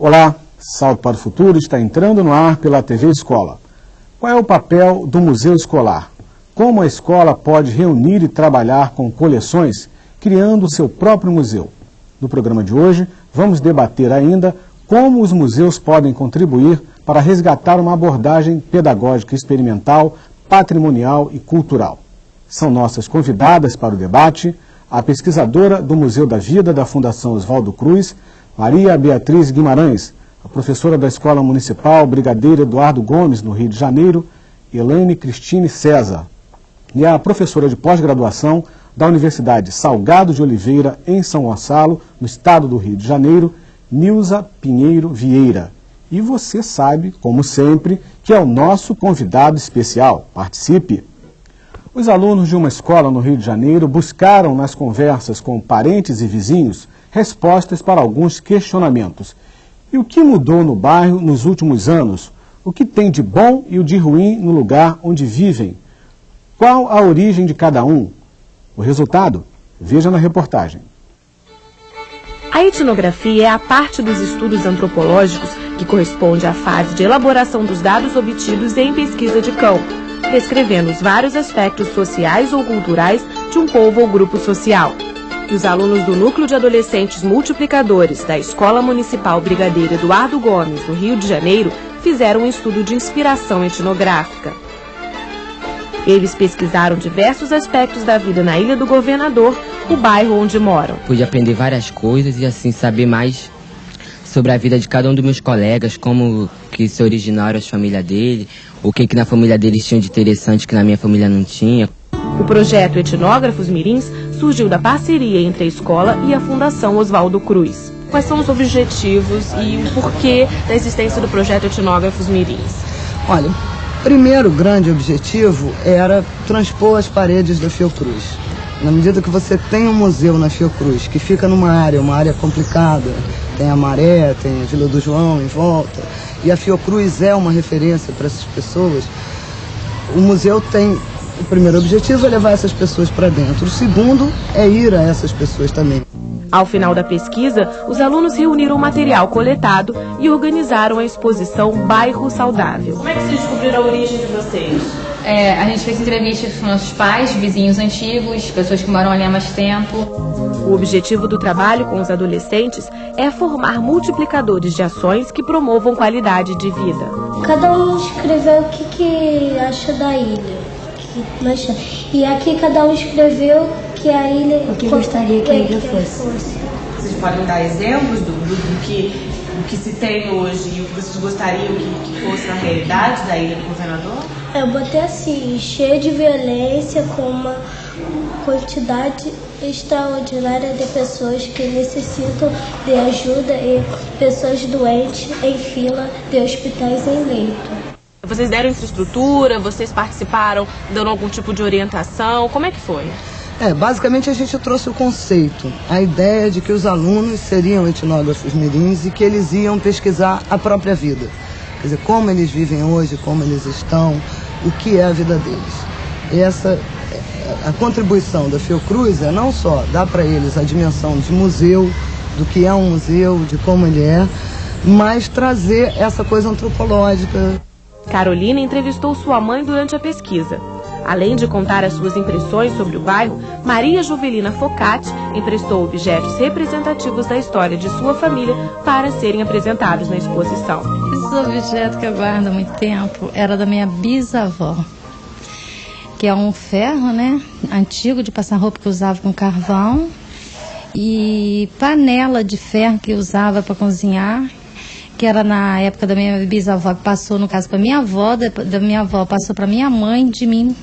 Olá, Salto para o Futuro está entrando no ar pela TV Escola. Qual é o papel do museu escolar? Como a escola pode reunir e trabalhar com coleções, criando o seu próprio museu? No programa de hoje, vamos debater ainda como os museus podem contribuir para resgatar uma abordagem pedagógica experimental, patrimonial e cultural. São nossas convidadas para o debate a pesquisadora do Museu da Vida da Fundação Oswaldo Cruz, Maria Beatriz Guimarães, a professora da Escola Municipal Brigadeiro Eduardo Gomes, no Rio de Janeiro, Elaine Cristine César, e a professora de pós-graduação da Universidade Salgado de Oliveira, em São Gonçalo, no estado do Rio de Janeiro, Nilza Pinheiro Vieira. E você sabe, como sempre, que é o nosso convidado especial. Participe! Os alunos de uma escola no Rio de Janeiro buscaram nas conversas com parentes e vizinhos respostas para alguns questionamentos. E o que mudou no bairro nos últimos anos? O que tem de bom e o de ruim no lugar onde vivem? Qual a origem de cada um? O resultado? Veja na reportagem. A etnografia é a parte dos estudos antropológicos que corresponde à fase de elaboração dos dados obtidos em pesquisa de campo, descrevendo os vários aspectos sociais ou culturais de um povo ou grupo social. E os alunos do Núcleo de Adolescentes Multiplicadores da Escola Municipal Brigadeiro Eduardo Gomes, no Rio de Janeiro, fizeram um estudo de inspiração etnográfica. Eles pesquisaram diversos aspectos da vida na Ilha do Governador, o bairro onde moram. Pude aprender várias coisas e assim saber mais sobre a vida de cada um dos meus colegas, como que se originaram as famílias dele, o que na família deles tinha de interessante que na minha família não tinha. O projeto Etnógrafos Mirins surgiu da parceria entre a escola e a Fundação Oswaldo Cruz. Quais são os objetivos e o porquê da existência do projeto Etnógrafos Mirins? Olha, o primeiro grande objetivo era transpor as paredes da Fiocruz. Na medida que você tem um museu na Fiocruz, que fica numa área, uma área complicada, tem a Maré, tem a Vila do João em volta, e a Fiocruz é uma referência para essas pessoas, o museu tem... O primeiro objetivo é levar essas pessoas para dentro. O segundo é ir a essas pessoas também. Ao final da pesquisa, os alunos reuniram o material coletado e organizaram a exposição Bairro Saudável. Como é que vocês descobriram a origem de vocês? A gente fez entrevistas com nossos pais, vizinhos antigos, pessoas que moram ali há mais tempo. O objetivo do trabalho com os adolescentes é formar multiplicadores de ações que promovam qualidade de vida. Cada um escreveu o que acha da ilha. E aqui cada um escreveu que a ilha... O que gostaria que a ilha fosse. Vocês podem dar exemplos do que se tem hoje e o que vocês gostariam que fosse na realidade da Ilha do Governador? Eu botei assim, cheio de violência, com uma quantidade extraordinária de pessoas que necessitam de ajuda e pessoas doentes em fila de hospitais em leito. Vocês deram infraestrutura, vocês participaram dando algum tipo de orientação, como é que foi? Basicamente a gente trouxe o conceito, a ideia de que os alunos seriam etnógrafos mirins e que eles iam pesquisar a própria vida. Quer dizer, como eles vivem hoje, como eles estão, o que é a vida deles. A contribuição da Fiocruz é não só dar para eles a dimensão de museu, do que é um museu, de como ele é, mas trazer essa coisa antropológica. Carolina entrevistou sua mãe durante a pesquisa. Além de contar as suas impressões sobre o bairro, Maria Juvelina Focati emprestou objetos representativos da história de sua família para serem apresentados na exposição. Esses objetos que eu guardo há muito tempo era da minha bisavó, que é um ferro, né, antigo de passar roupa que usava com carvão e panela de ferro que usava para cozinhar, que era na época da minha bisavó, que passou, no caso, para minha avó, da minha avó passou para minha mãe, de mim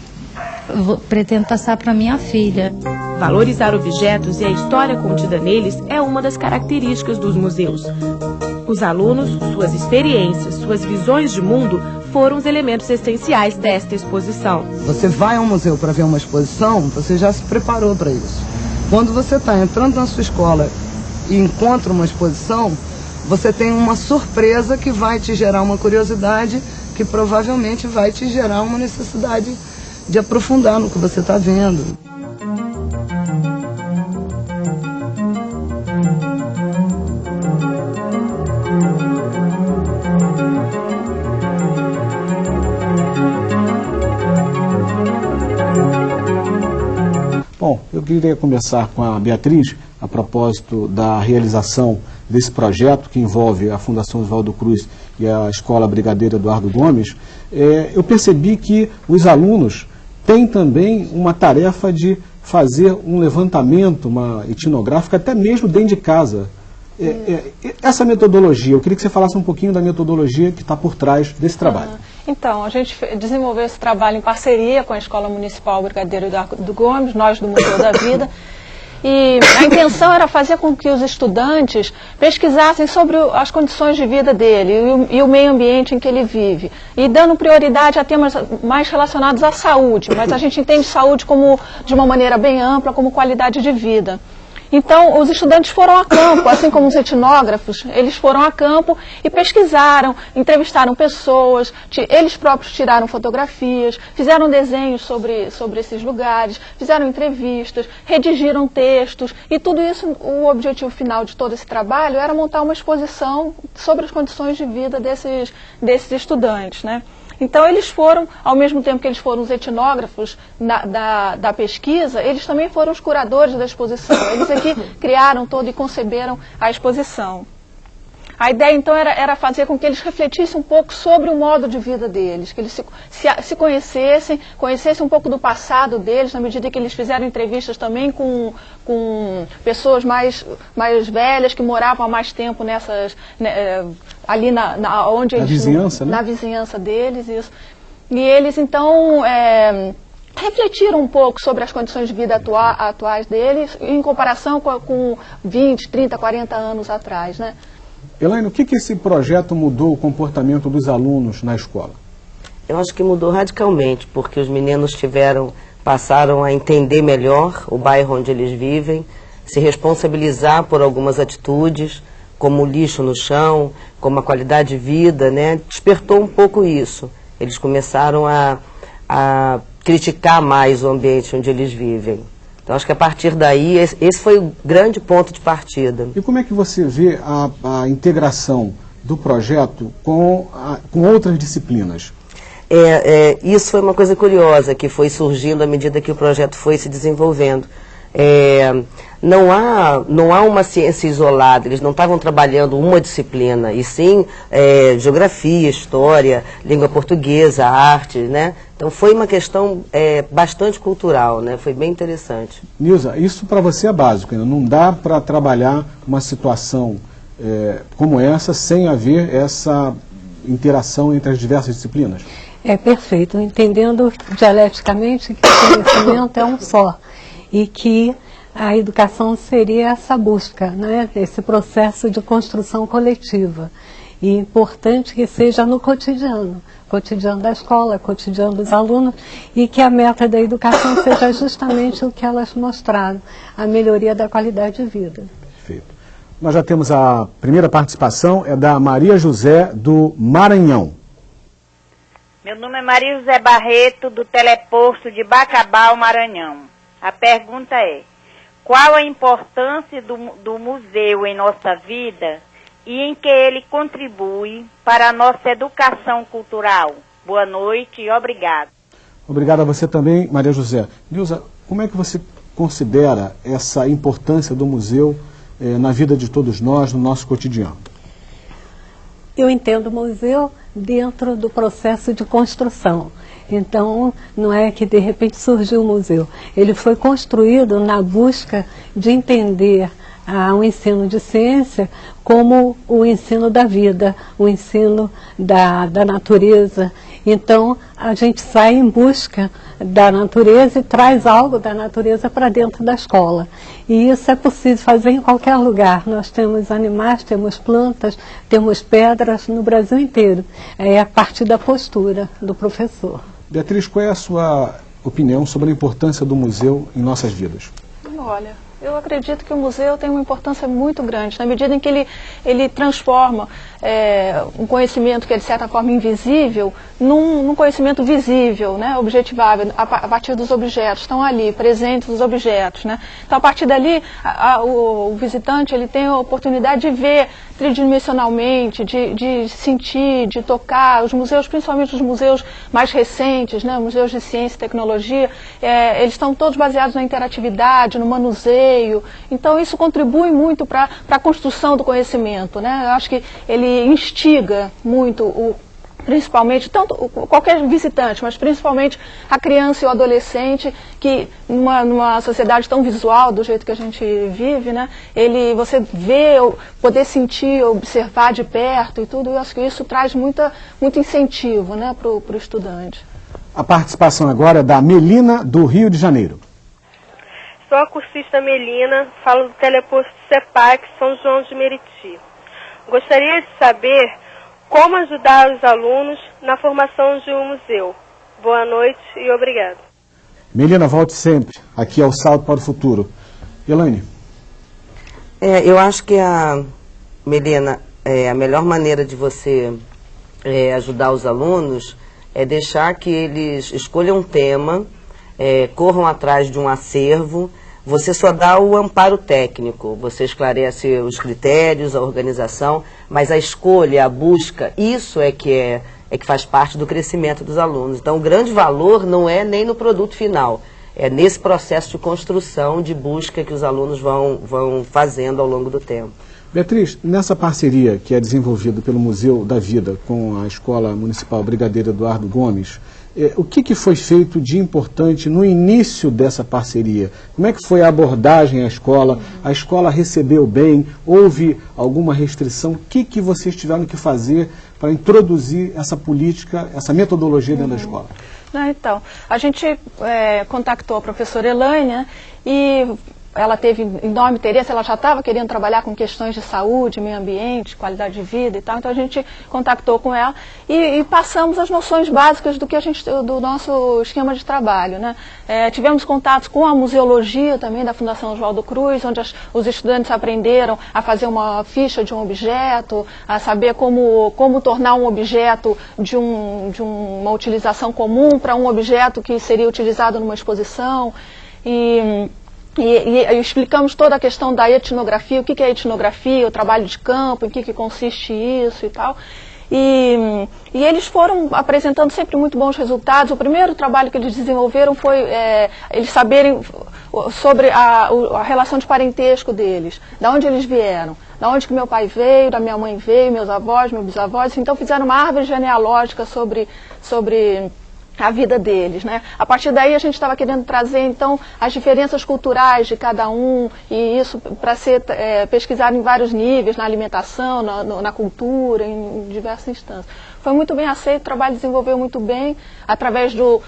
pretendo passar para minha filha. Valorizar objetos e a história contida neles é uma das características dos museus. Os alunos, suas experiências, suas visões de mundo foram os elementos essenciais desta exposição. Você vai a um museu para ver uma exposição, você já se preparou para isso. Quando você está entrando na sua escola e encontra uma exposição, você tem uma surpresa que vai te gerar uma curiosidade, que provavelmente vai te gerar uma necessidade de aprofundar no que você está vendo. Eu queria começar com a Beatriz, a propósito da realização desse projeto que envolve a Fundação Oswaldo Cruz e a Escola Brigadeiro Eduardo Gomes. Eu percebi que os alunos têm também uma tarefa de fazer um levantamento, uma etnográfica, até mesmo dentro de casa. Essa metodologia, eu queria que você falasse um pouquinho da metodologia que está por trás desse trabalho. Então, a gente desenvolveu esse trabalho em parceria com a Escola Municipal Brigadeiro Eduardo Gomes, nós do Museu da Vida. E a intenção era fazer com que os estudantes pesquisassem sobre as condições de vida dele e o meio ambiente em que ele vive. E dando prioridade a temas mais relacionados à saúde, mas a gente entende saúde como, de uma maneira bem ampla, como qualidade de vida. Então, os estudantes foram a campo, assim como os etnógrafos, eles foram a campo e pesquisaram, entrevistaram pessoas, eles próprios tiraram fotografias, fizeram desenhos sobre esses lugares, fizeram entrevistas, redigiram textos, e tudo isso, o objetivo final de todo esse trabalho era montar uma exposição sobre as condições de vida desses estudantes, né? Então, eles foram, ao mesmo tempo que eles foram os etnógrafos da pesquisa, eles também foram os curadores da exposição. Eles aqui criaram todo e conceberam a exposição. A ideia, então, era fazer com que eles refletissem um pouco sobre o modo de vida deles, que eles se conhecessem um pouco do passado deles, na medida que eles fizeram entrevistas também com pessoas mais velhas, que moravam há mais tempo ali onde eles... Na vizinhança, né? Na vizinhança deles, isso. E eles, então, refletiram um pouco sobre as condições de vida atuais deles, em comparação com 20, 30, 40 anos atrás, né? Elaine, o que esse projeto mudou o comportamento dos alunos na escola? Eu acho que mudou radicalmente, porque os meninos passaram a entender melhor o bairro onde eles vivem, se responsabilizar por algumas atitudes, como o lixo no chão, como a qualidade de vida, né? Despertou um pouco isso. Eles começaram a criticar mais o ambiente onde eles vivem. Então, acho que a partir daí, esse foi o grande ponto de partida. E como é que você vê a integração do projeto com outras disciplinas? Isso foi uma coisa curiosa, que foi surgindo à medida que o projeto foi se desenvolvendo. Não há uma ciência isolada, eles não estavam trabalhando uma disciplina, e sim geografia, história, língua portuguesa, arte, né? Então foi uma questão bastante cultural, né? Foi bem interessante. Nilza, isso para você é básico, ainda não dá para trabalhar uma situação como essa sem haver essa interação entre as diversas disciplinas? É perfeito, entendendo dialeticamente que o conhecimento é um só e que a educação seria essa busca, né, esse processo de construção coletiva. E é importante que seja no cotidiano da escola, cotidiano dos alunos, e que a meta da educação seja justamente o que elas mostraram, a melhoria da qualidade de vida. Perfeito. Nós já temos a primeira participação, é da Maria José, do Maranhão. Meu nome é Maria José Barreto, do Teleposto de Bacabal, Maranhão. A pergunta é: qual a importância do museu em nossa vida e em que ele contribui para a nossa educação cultural? Boa noite e obrigado. Obrigado a você também, Maria José. Nilza, como é que você considera essa importância do museu na vida de todos nós, no nosso cotidiano? Eu entendo o museu dentro do processo de construção. Então, não é que de repente surgiu o museu. Ele foi construído na busca de entender o ensino de ciência como o ensino da vida, o ensino da natureza. Então, a gente sai em busca da natureza e traz algo da natureza para dentro da escola. E isso é possível fazer em qualquer lugar. Nós temos animais, temos plantas, temos pedras no Brasil inteiro. É a partir da postura do professor. Beatriz, qual é a sua opinião sobre a importância do museu em nossas vidas? Olha, Eu acredito que o museu tem uma importância muito grande, na medida em que ele transforma um conhecimento que é de certa forma invisível num conhecimento visível, né, objetivável, a partir dos objetos, estão ali, presentes os objetos, né. Então a partir dali o visitante ele tem a oportunidade de ver tridimensionalmente, de sentir, de tocar. Os museus, principalmente os museus mais recentes, né, museus de ciência e tecnologia, eles estão todos baseados na interatividade, no manuseio. Então isso contribui muito para a construção do conhecimento, né. Eu acho que ele instiga muito principalmente, tanto qualquer visitante, mas principalmente a criança e o adolescente, que numa sociedade tão visual, do jeito que a gente vive, né, você vê, poder sentir, observar de perto e tudo, eu acho que isso traz muito incentivo, né, para o estudante. A participação agora é da Melina, do Rio de Janeiro. Sou a cursista Melina, falo do teleposto CEPAC, São João de Meriti. Gostaria de saber como ajudar os alunos na formação de um museu. Boa noite e obrigado. Melina, volte sempre. Aqui é o Salto para o Futuro. Elaine. Eu acho que, Melina, a melhor maneira de você ajudar os alunos é deixar que eles escolham um tema, corram atrás de um acervo. Você só dá o amparo técnico, você esclarece os critérios, a organização, mas a escolha, a busca, isso é que faz parte do crescimento dos alunos. Então, o grande valor não é nem no produto final, é nesse processo de construção, de busca que os alunos vão fazendo ao longo do tempo. Beatriz, nessa parceria que é desenvolvida pelo Museu da Vida com a Escola Municipal Brigadeiro Eduardo Gomes, o que foi feito de importante no início dessa parceria? Como é que foi a abordagem à escola? A escola recebeu bem? Houve alguma restrição? O que vocês tiveram que fazer para introduzir essa política, essa metodologia dentro da escola? Então, a gente contactou a professora Elaine, né, e ela teve enorme interesse, ela já estava querendo trabalhar com questões de saúde, meio ambiente, qualidade de vida e tal, então a gente contactou com ela e passamos as noções básicas do nosso esquema de trabalho, né. Tivemos contatos com a museologia também da Fundação Oswaldo Cruz, onde os estudantes aprenderam a fazer uma ficha de um objeto, a saber como tornar um objeto de uma utilização comum para um objeto que seria utilizado numa exposição. E explicamos toda a questão da etnografia, o que é etnografia, o trabalho de campo, em que consiste isso e tal. E eles foram apresentando sempre muito bons resultados. O primeiro trabalho que eles desenvolveram foi eles saberem sobre a relação de parentesco deles, da onde eles vieram, da onde que meu pai veio, da minha mãe veio, meus avós, meus bisavós. Então fizeram uma árvore genealógica sobre a vida deles, né? A partir daí a gente estava querendo trazer então as diferenças culturais de cada um, e isso para ser pesquisado em vários níveis, na alimentação, na cultura, em diversas instâncias. Foi muito bem aceito, o trabalho desenvolveu muito bem através do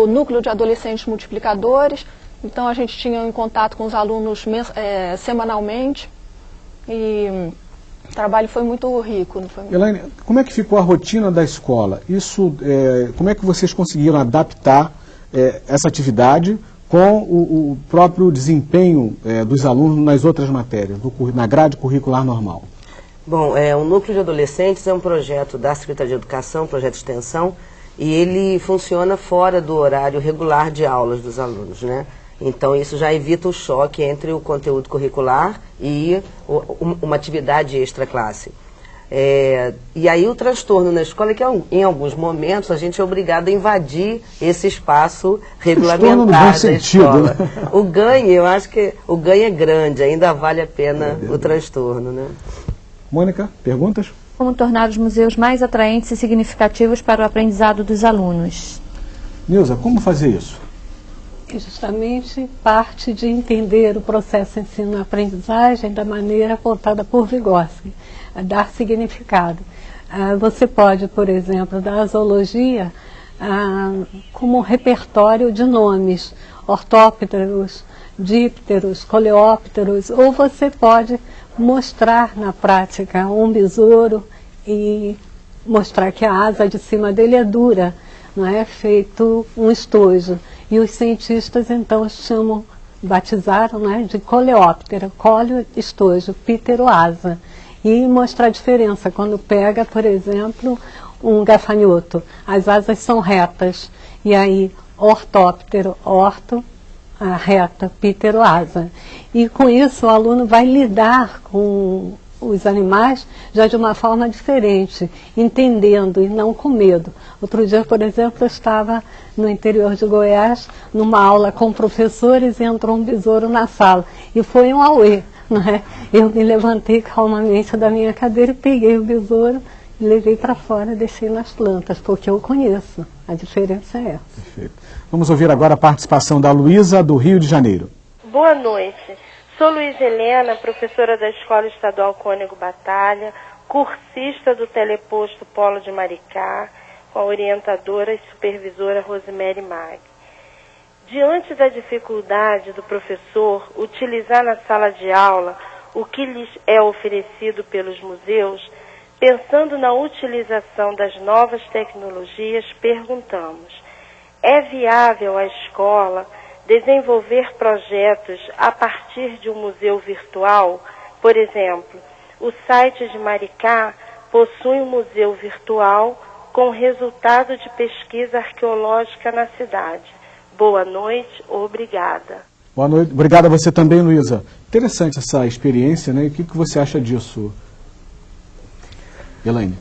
núcleo de adolescentes multiplicadores. Então a gente tinha em contato com os alunos semanalmente e o trabalho foi muito rico. Não foi muito... Elaine, como é que ficou a rotina da escola? Como é que vocês conseguiram adaptar essa atividade com o próprio desempenho dos alunos nas outras matérias, na grade curricular normal? Bom, o Núcleo de Adolescentes é um projeto da Secretaria de Educação, um projeto de extensão, e ele funciona fora do horário regular de aulas dos alunos, né? Então, isso já evita o choque entre o conteúdo curricular e uma atividade extra-classe. E aí o transtorno na escola é que, em alguns momentos, a gente é obrigado a invadir esse espaço regulamentar da escola. Né? O ganho, eu acho que o ganho é grande, ainda vale a pena o transtorno. Né? Mônica, perguntas? Como tornar os museus mais atraentes e significativos para o aprendizado dos alunos? Nilza, como fazer isso? Justamente parte de entender o processo ensino-aprendizagem da maneira apontada por Vygotsky, dar significado. Você pode, por exemplo, dar a zoologia como um repertório de nomes, ortópteros, dípteros, coleópteros, ou você pode mostrar na prática um besouro e mostrar que a asa de cima dele é dura, não é feito um estojo. E os cientistas, então, chamam batizaram, né, de coleóptera, cóleo, estojo, pítero, asa. E mostrar a diferença quando pega, por exemplo, um gafanhoto. As asas são retas. E aí, ortóptero, orto, a reta, pítero, asa. E com isso o aluno vai lidar com os animais já de uma forma diferente, entendendo e não com medo. Outro dia, por exemplo, eu estava no interior de Goiás, numa aula com professores, e entrou um besouro na sala. E foi um auê, não é? Eu me levantei calmamente da minha cadeira e peguei o besouro, levei para fora e deixei nas plantas, porque eu conheço. A diferença é essa. Perfeito. Vamos ouvir agora a participação da Luísa, do Rio de Janeiro. Boa noite. Sou Luísa Helena, professora da Escola Estadual Cônego Batalha, cursista do Teleposto Polo de Maricá, com a orientadora e supervisora Rosemary Mag. Diante da dificuldade do professor utilizar na sala de aula o que lhes é oferecido pelos museus, pensando na utilização das novas tecnologias, perguntamos: é viável a escola desenvolver projetos a partir de um museu virtual? Por exemplo, o site de Maricá possui um museu virtual com resultado de pesquisa arqueológica na cidade. Boa noite, obrigada. Boa noite, obrigada a você também, Luísa. Interessante essa experiência, né? E o que você acha disso, Elaine?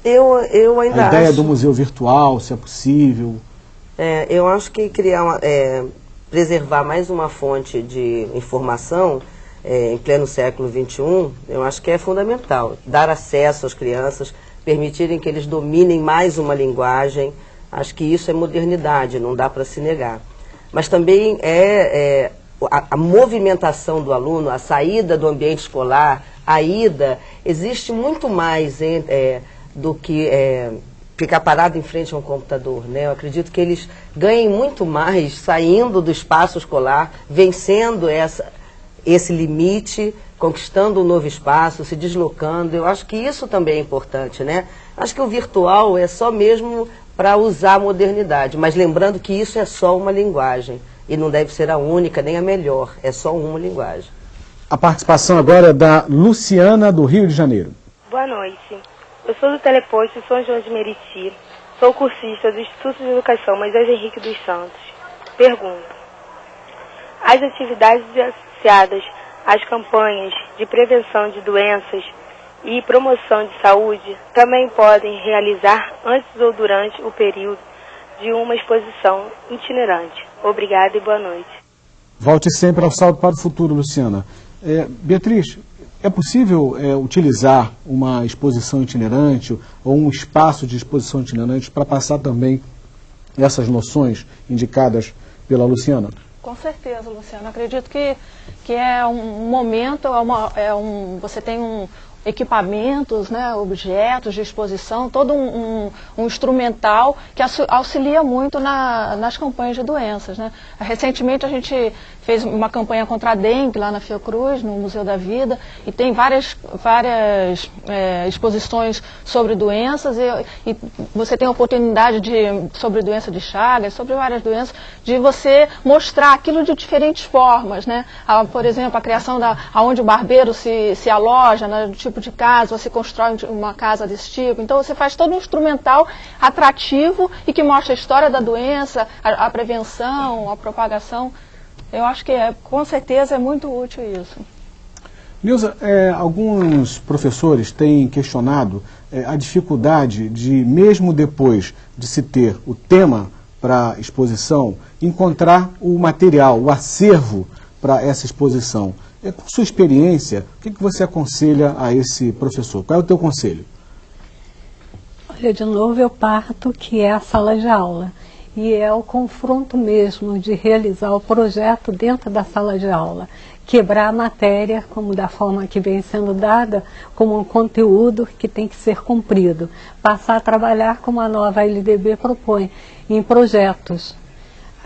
Eu ainda acho... A ideia do museu virtual, se é possível... eu acho que preservar mais uma fonte de informação em pleno século XXI, eu acho que é fundamental. Dar acesso às crianças, permitirem que eles dominem mais uma linguagem, acho que isso é modernidade, não dá para se negar. Mas também a movimentação do aluno, a saída do ambiente escolar, a ida, existe muito mais do que... ficar parado em frente a um computador, né? Eu acredito que eles ganhem muito mais saindo do espaço escolar, vencendo esse limite, conquistando um novo espaço, se deslocando. Eu acho que isso também é importante, né? Acho que o virtual é só mesmo para usar a modernidade, mas lembrando que isso é só uma linguagem e não deve ser a única nem a melhor, é só uma linguagem. A participação agora é da Luciana, do Rio de Janeiro. Boa noite. Eu sou do Teleposto São João de Meriti, sou cursista do Instituto de Educação Moisés Henrique dos Santos. Pergunto: as atividades associadas às campanhas de prevenção de doenças e promoção de saúde também podem realizar antes ou durante o período de uma exposição itinerante? Obrigada e boa noite. Volte sempre ao Salto para o Futuro, Luciana. Beatriz, é possível utilizar uma exposição itinerante ou um espaço de exposição itinerante para passar também essas noções indicadas pela Luciana? Com certeza, Luciana. Acredito que é um momento, você tem equipamentos, né, objetos de exposição, todo um instrumental que auxilia muito nas campanhas de doenças, né? Recentemente a gente fez uma campanha contra a dengue lá na Fiocruz, no Museu da Vida, e tem várias exposições sobre doenças, e você tem a oportunidade sobre doença de Chagas, sobre várias doenças, de você mostrar aquilo de diferentes formas, né? Por exemplo, a criação onde o barbeiro se aloja, né, do tipo de casa, você constrói uma casa desse tipo. Então você faz todo um instrumental atrativo e que mostra a história da doença, a prevenção, a propagação. Eu acho que com certeza é muito útil isso. Nilza, alguns professores têm questionado a dificuldade de, mesmo depois de se ter o tema para exposição, encontrar o material, o acervo para essa exposição. Com sua experiência, o que você aconselha a esse professor? Qual é o teu conselho? Olha, de novo eu parto que é a sala de aula. E é o confronto mesmo de realizar o projeto dentro da sala de aula. Quebrar a matéria, como da forma que vem sendo dada, como um conteúdo que tem que ser cumprido. Passar a trabalhar como a nova LDB propõe, em projetos.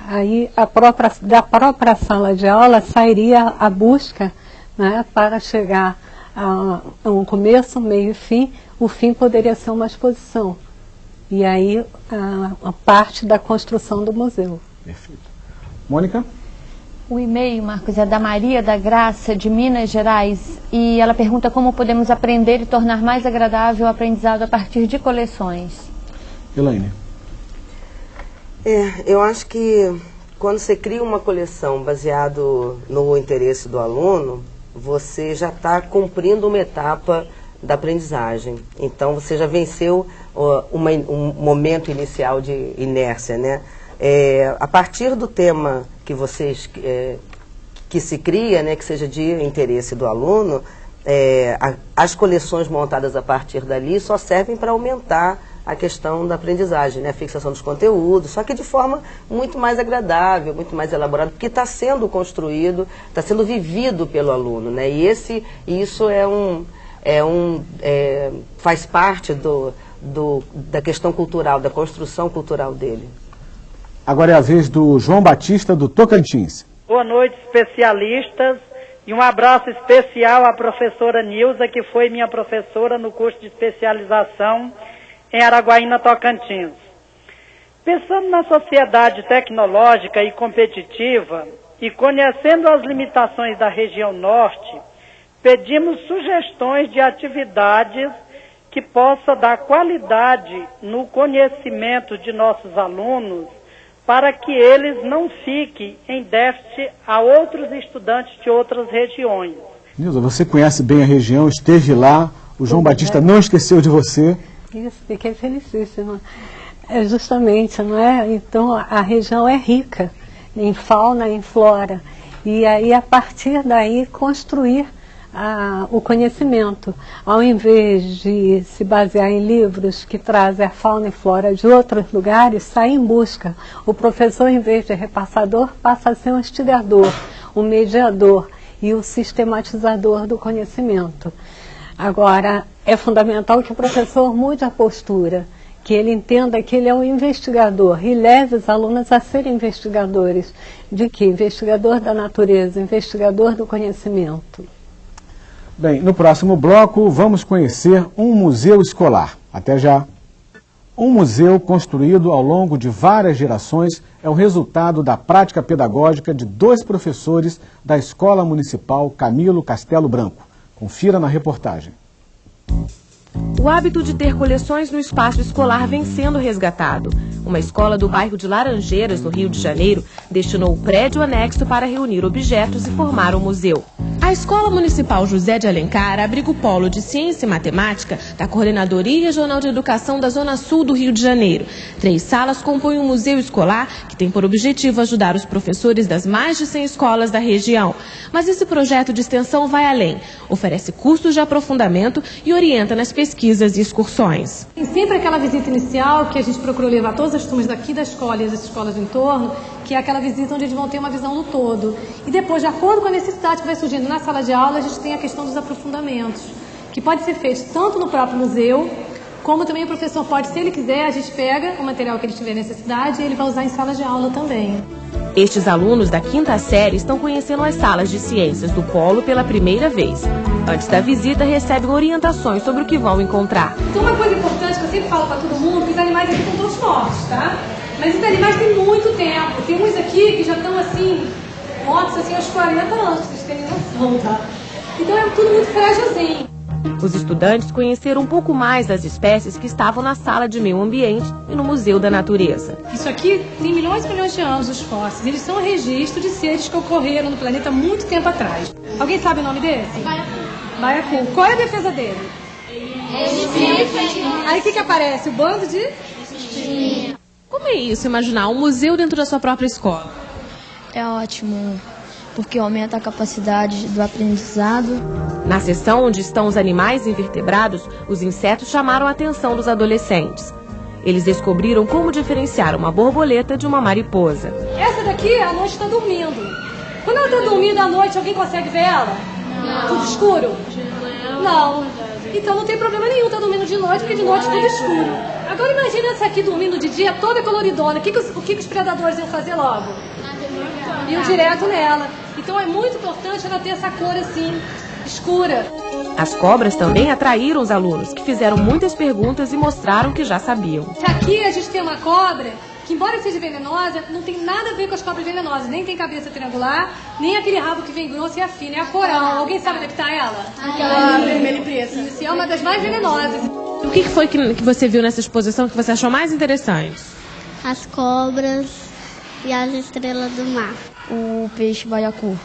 Aí da própria sala de aula sairia a busca, né, para chegar a um começo, meio e fim. O fim poderia ser uma exposição. E aí a parte da construção do museu. Perfeito. Mônica? O e-mail, Marcos, é da Maria da Graça, de Minas Gerais, e ela pergunta como podemos aprender e tornar mais agradável o aprendizado a partir de coleções. Elaine. Eu acho que quando você cria uma coleção baseado no interesse do aluno, você já cumprindo uma etapa da aprendizagem. Então, você já venceu um momento inicial de inércia, né? A partir do tema que se cria, né, que seja de interesse do aluno, as coleções montadas a partir dali só servem para aumentar a questão da aprendizagem, né, a fixação dos conteúdos, só que de forma muito mais agradável, muito mais elaborada, porque está sendo construído, está sendo vivido pelo aluno, né, e isso faz parte da questão cultural, da construção cultural dele. Agora é a vez do João Batista, do Tocantins. Boa noite, especialistas, e um abraço especial à professora Nilza, que foi minha professora no curso de especialização em Araguaína, Tocantins. Pensando na sociedade tecnológica e competitiva, e conhecendo as limitações da região norte, pedimos sugestões de atividades que possa dar qualidade no conhecimento de nossos alunos, para que eles não fiquem em déficit a outros estudantes de outras regiões. Nilza, você conhece bem a região, esteve lá, o João Batista não esqueceu de você. Isso, fiquei felicíssima. Justamente, não é? Então, a região é rica em fauna, em flora. E aí, a partir daí, construir o conhecimento. Ao invés de se basear em livros que trazem a fauna e flora de outros lugares, sai em busca. O professor, em vez de repassador, passa a ser um instigador, um mediador e o sistematizador do conhecimento. Agora, é fundamental que o professor mude a postura, que ele entenda que ele é um investigador e leve os alunos a serem investigadores. De quê? Investigador da natureza, investigador do conhecimento. Bem, no próximo bloco vamos conhecer um museu escolar. Até já! Um museu construído ao longo de várias gerações é o resultado da prática pedagógica de 2 professores da Escola Municipal Camilo Castelo Branco. Confira na reportagem. O hábito de ter coleções no espaço escolar vem sendo resgatado. Uma escola do bairro de Laranjeiras, no Rio de Janeiro, destinou o prédio anexo para reunir objetos e formar um museu. A Escola Municipal José de Alencar abriga o polo de Ciência e Matemática da Coordenadoria Regional de Educação da Zona Sul do Rio de Janeiro. 3 salas compõem um museu escolar que tem por objetivo ajudar os professores das mais de 100 escolas da região. Mas esse projeto de extensão vai além, oferece cursos de aprofundamento e orienta nas pesquisas e excursões. Tem sempre aquela visita inicial que a gente procurou levar todas as turmas daqui da escola e as escolas do entorno, que é aquela visita onde eles vão ter uma visão do todo. E depois, de acordo com a necessidade que vai surgindo na sala de aula, a gente tem a questão dos aprofundamentos, que pode ser feito tanto no próprio museu, como também o professor pode, se ele quiser, a gente pega o material que ele tiver necessidade e ele vai usar em sala de aula também. Estes alunos da 5ª série estão conhecendo as salas de ciências do polo pela primeira vez. Antes da visita, recebem orientações sobre o que vão encontrar. Então, uma coisa importante que eu sempre falo para todo mundo, que os animais aqui estão todos mortos, tá? Mas os animais têm muito tempo. Tem uns aqui que já estão assim, mortos assim aos 40 anos, pra vocês terem noção, tá? Então é tudo muito frágilzinho. Os estudantes conheceram um pouco mais das espécies que estavam na sala de meio ambiente e no Museu da Natureza. Isso aqui tem milhões e milhões de anos, os fósseis. Eles são um registro de seres que ocorreram no planeta há muito tempo atrás. Alguém sabe o nome desse? Baiacu. Qual é a defesa dele? Aí o que aparece? O bando de... Como é isso, imaginar um museu dentro da sua própria escola? É ótimo, porque aumenta a capacidade do aprendizado. Na seção onde estão os animais invertebrados, os insetos chamaram a atenção dos adolescentes. Eles descobriram como diferenciar uma borboleta de uma mariposa. Essa daqui, à noite, está dormindo. Quando ela está dormindo à noite, alguém consegue ver ela? Não. Tudo escuro? Não. Então não tem problema nenhum estar dormindo de noite, porque de noite tudo escuro. Agora imagina essa aqui dormindo de dia, toda coloridona. O que os predadores iam fazer logo? Iam direto nela. Então é muito importante ela ter essa cor assim, escura. As cobras também atraíram os alunos, que fizeram muitas perguntas e mostraram que já sabiam. Aqui a gente tem uma cobra que embora seja venenosa, não tem nada a ver com as cobras venenosas. Nem tem cabeça triangular, nem aquele rabo que vem grosso e afino. É a coral. Alguém sabe onde é que tá ela? Aquela vermelha e preta. Isso, é uma das mais venenosas. O que foi que você viu nessa exposição que você achou mais interessante? As cobras e as estrelas do mar. O peixe baiacu.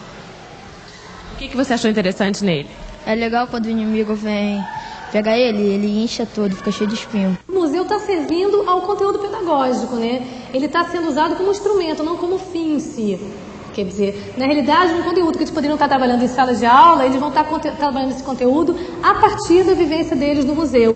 O que você achou interessante nele? É legal quando o inimigo vem pegar ele incha todo, fica cheio de espinho. O museu está servindo ao conteúdo pedagógico, né? Ele está sendo usado como instrumento, não como fim em si. Quer dizer, na realidade, um conteúdo que eles poderiam estar trabalhando em salas de aula, eles vão estar trabalhando esse conteúdo a partir da vivência deles no museu.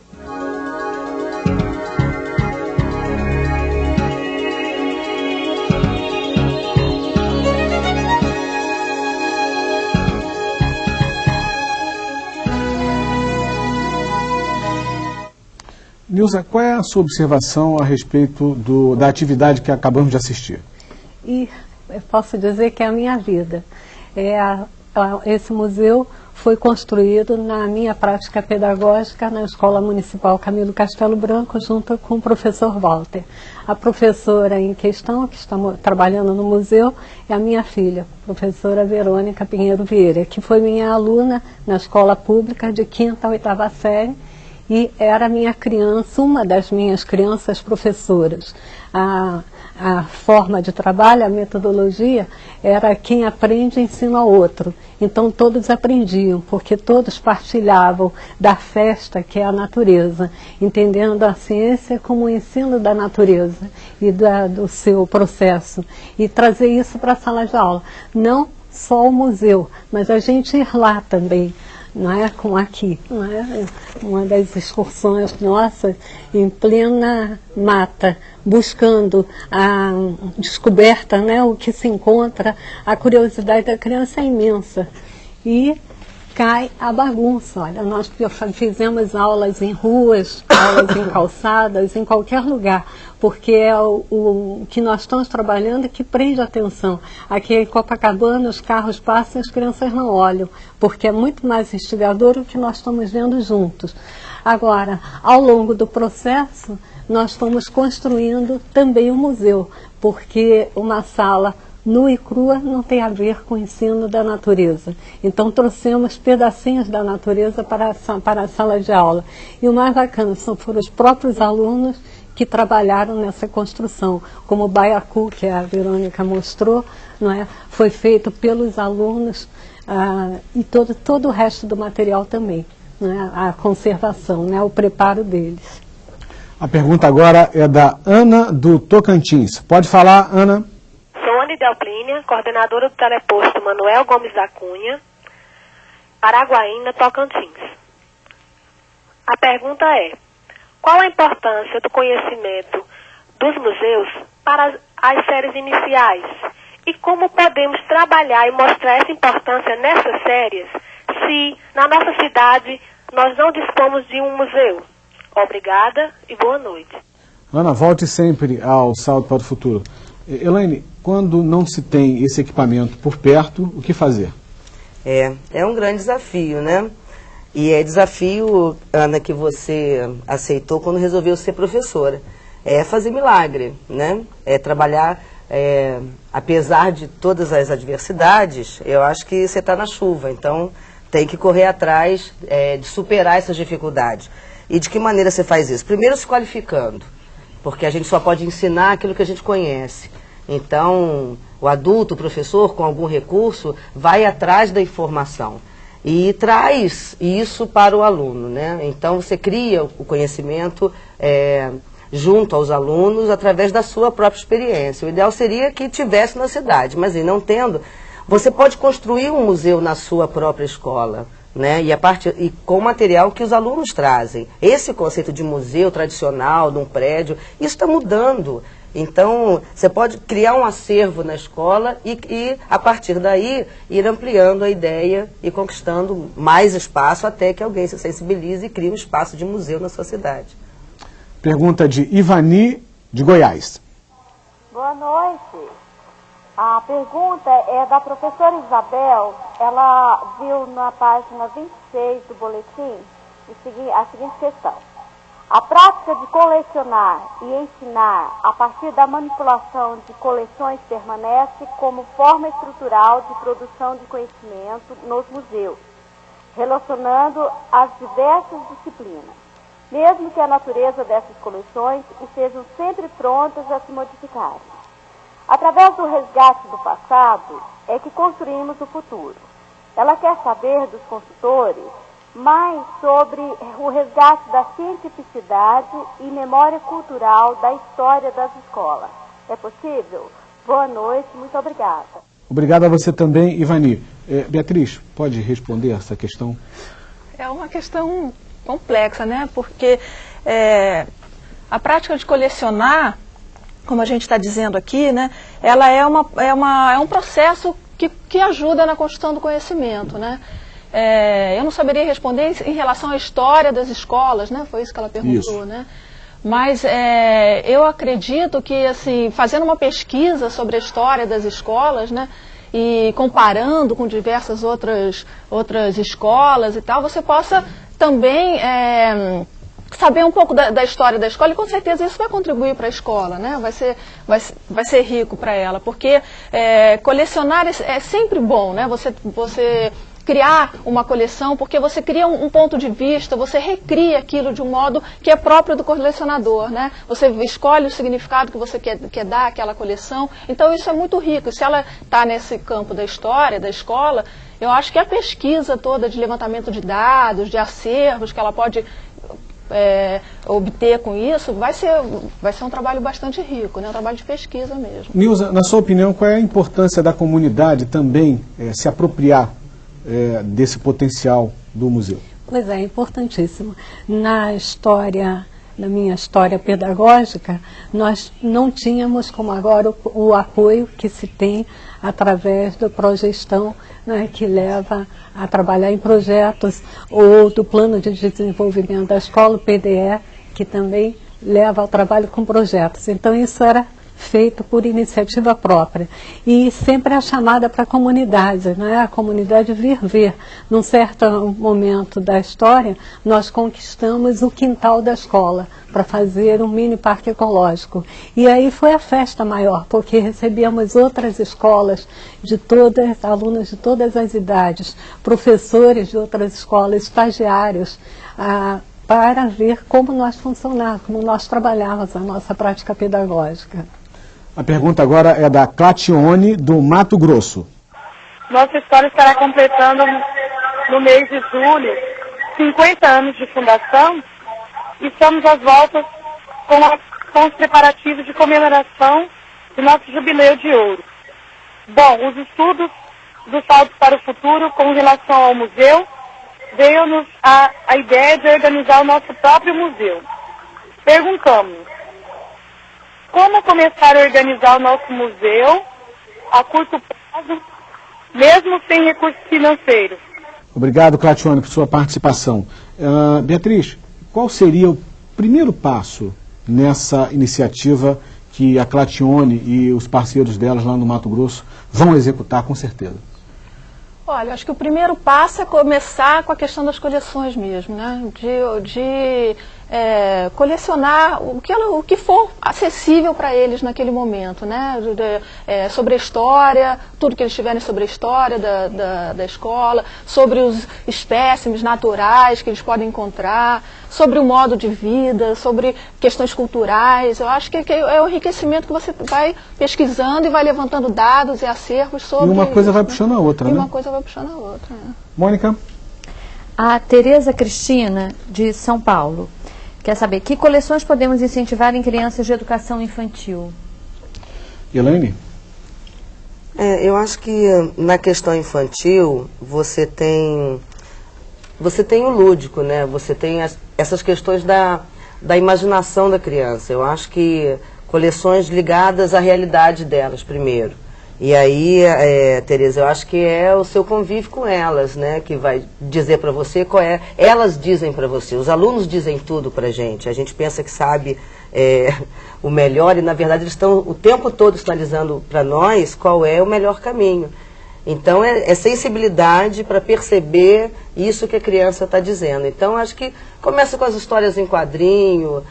Nilza, qual é a sua observação a respeito da atividade que acabamos de assistir? E eu posso dizer que é a minha vida. Esse museu foi construído na minha prática pedagógica na Escola Municipal Camilo Castelo Branco, junto com o professor Walter. A professora em questão, que está trabalhando no museu, é a minha filha, professora Verônica Pinheiro Vieira, que foi minha aluna na escola pública de 5ª a 8ª série, e era minha criança, uma das minhas crianças professoras. A forma de trabalho, a metodologia, era quem aprende ensina ao outro. Então todos aprendiam, porque todos partilhavam da festa que é a natureza, entendendo a ciência como o ensino da natureza e do seu processo. E trazer isso para a sala de aula. Não só o museu, mas a gente ir lá também. Não é como aqui, não é? Uma das excursões nossas em plena mata, buscando a descoberta, né, o que se encontra, a curiosidade da criança é imensa. E cai a bagunça. Olha, nós fizemos aulas em ruas, aulas em calçadas, em qualquer lugar, porque é o que nós estamos trabalhando que prende a atenção. Aqui em Copacabana os carros passam e as crianças não olham, porque é muito mais instigador o que nós estamos vendo juntos. Agora, ao longo do processo, nós estamos construindo também o museu, porque uma sala nua e crua não tem a ver com o ensino da natureza. Então trouxemos pedacinhos da natureza para a sala de aula. E o mais bacana foram os próprios alunos que trabalharam nessa construção, como o baiacu, que a Verônica mostrou, não é? Foi feito pelos alunos e todo o resto do material também, não é? A conservação, né? O preparo deles. A pergunta agora é da Ana do Tocantins. Pode falar, Ana. Sou Ana Delplínia, coordenadora do teleposto Manuel Gomes da Cunha, Araguaína, Tocantins. A pergunta é: qual a importância do conhecimento dos museus para as séries iniciais? E como podemos trabalhar e mostrar essa importância nessas séries se na nossa cidade nós não dispomos de um museu? Obrigada e boa noite. Ana, volte sempre ao Salto para o Futuro. Elaine, quando não se tem esse equipamento por perto, o que fazer? É um grande desafio, né? E é desafio, Ana, que você aceitou quando resolveu ser professora. É fazer milagre, né? É trabalhar, apesar de todas as adversidades, eu acho que você está na chuva, então tem que correr atrás de superar essas dificuldades. E de que maneira você faz isso? Primeiro se qualificando, porque a gente só pode ensinar aquilo que a gente conhece. Então, o adulto, o professor, com algum recurso, vai atrás da informação e traz isso para o aluno, né? Então, você cria o conhecimento junto aos alunos através da sua própria experiência. O ideal seria que tivesse na cidade, mas não tendo, você pode construir um museu na sua própria escola, né? E com o material que os alunos trazem. Esse conceito de museu tradicional, de um prédio, isso está mudando. Então, você pode criar um acervo na escola e, a partir daí, ir ampliando a ideia e conquistando mais espaço até que alguém se sensibilize e crie um espaço de museu na sua cidade. Pergunta de Ivani, de Goiás. Boa noite. A pergunta é da professora Isabel. Ela viu na página 26 do boletim a seguinte questão. A prática de colecionar e ensinar a partir da manipulação de coleções permanece como forma estrutural de produção de conhecimento nos museus, relacionando as diversas disciplinas, mesmo que a natureza dessas coleções estejam sempre prontas a se modificar. Através do resgate do passado é que construímos o futuro. Ela quer saber dos consultores mais sobre o resgate da cientificidade e memória cultural da história das escolas. É possível? Boa noite, muito obrigada. Obrigado a você também, Ivani. Beatriz, pode responder essa questão? É uma questão complexa, né? Porque a prática de colecionar, como a gente está dizendo aqui, né? Ela é um processo que ajuda na construção do conhecimento, né? Eu não saberia responder em relação à história das escolas, né? Foi isso que ela perguntou, né? Mas eu acredito que, assim, fazendo uma pesquisa sobre a história das escolas, né? E comparando com diversas outras escolas e tal, você possa também saber um pouco da história da escola, e com certeza isso vai contribuir para a escola, né? Vai ser rico para ela, porque colecionar é sempre bom, né? Você criar uma coleção, porque você cria um ponto de vista, você recria aquilo de um modo que é próprio do colecionador, né? Você escolhe o significado que você quer dar àquela coleção, então isso é muito rico. Se ela está nesse campo da história, da escola, eu acho que a pesquisa toda de levantamento de dados, de acervos que ela pode obter com isso, vai ser um trabalho bastante rico, né? Um trabalho de pesquisa mesmo. Nilza, na sua opinião, qual é a importância da comunidade também se apropriar desse potencial do museu? Pois é importantíssimo. Na minha história pedagógica, nós não tínhamos como agora o apoio que se tem através do Progestão, né, que leva a trabalhar em projetos, ou do Plano de Desenvolvimento da Escola, o PDE, que também leva ao trabalho com projetos. Então isso era feito por iniciativa própria. E sempre a chamada para a comunidade, né? A comunidade vir ver. Num certo momento da história, nós conquistamos o quintal da escola para fazer um mini parque ecológico. E aí foi a festa maior, porque recebíamos outras escolas, alunos de todas as idades, professores de outras escolas, estagiários, para ver como nós funcionávamos, como nós trabalhávamos a nossa prática pedagógica. A pergunta agora é da Clatione, do Mato Grosso. Nossa escola estará completando, no mês de julho, 50 anos de fundação, e estamos às voltas com os preparativos de comemoração do nosso jubileu de ouro. Bom, os estudos do Salto para o Futuro com relação ao museu veio-nos a ideia de organizar o nosso próprio museu. Perguntamos, como começar a organizar o nosso museu a curto prazo, mesmo sem recursos financeiros? Obrigado, Clatione, por sua participação. Beatriz, qual seria o primeiro passo nessa iniciativa que a Clatione e os parceiros delas lá no Mato Grosso vão executar com certeza? Olha, acho que o primeiro passo é começar com a questão das coleções mesmo, né? De colecionar o que for acessível para eles naquele momento, né? Sobre a história, tudo que eles tiverem sobre a história da escola, sobre os espécimes naturais que eles podem encontrar, sobre o modo de vida, sobre questões culturais. Eu acho que é o enriquecimento que você vai pesquisando e vai levantando dados e acervos sobre... E uma coisa vai puxando a outra, né? E uma coisa vai puxando a outra, né? Mônica? A Tereza Cristina, de São Paulo, quer saber que coleções podemos incentivar em crianças de educação infantil? Elaine? Eu acho que na questão infantil você tem o lúdico, né? Você tem essas questões da imaginação da criança. Eu acho que coleções ligadas à realidade delas primeiro. E aí, Tereza, eu acho que é o seu convívio com elas, né, que vai dizer para você qual é. Elas dizem para você, os alunos dizem tudo para a gente pensa que sabe o melhor e, na verdade, eles estão o tempo todo sinalizando para nós qual é o melhor caminho. Então é sensibilidade para perceber isso que a criança está dizendo. Então acho que começa com as histórias em quadrinho,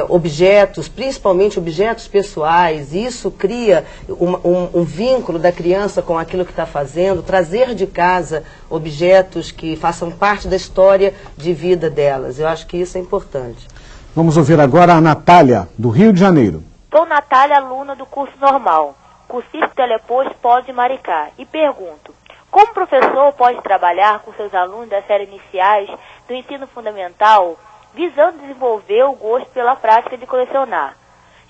objetos, principalmente objetos pessoais. Isso cria um vínculo da criança com aquilo que está fazendo, trazer de casa objetos que façam parte da história de vida delas. Eu acho que isso é importante. Vamos ouvir agora a Natália, do Rio de Janeiro. Sou Natália, aluna do curso normal, cursista Teleposto Pós de Maricá, e pergunto, como o professor pode trabalhar com seus alunos das séries iniciais do ensino fundamental, visando desenvolver o gosto pela prática de colecionar,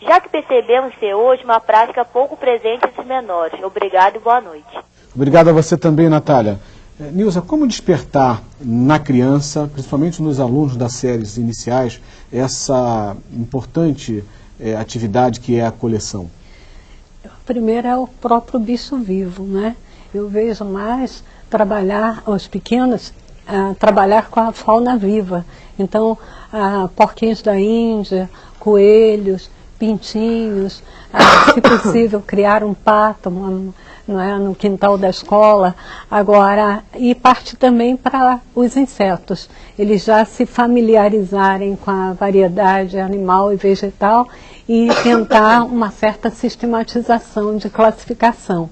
já que percebemos ser hoje uma prática pouco presente entre os menores? Obrigado e boa noite. Obrigado a você também, Natália. Nilza, como despertar na criança, principalmente nos alunos das séries iniciais, essa importante atividade que é a coleção? Primeiro é o próprio bicho vivo, né? Eu vejo mais trabalhar, os pequenos, trabalhar com a fauna viva. Então, porquinhos da Índia, coelhos, pintinhos, se possível criar um pato no quintal da escola. Agora, e parte também para os insetos. Eles já se familiarizarem com a variedade animal e vegetal e tentar uma certa sistematização de classificação.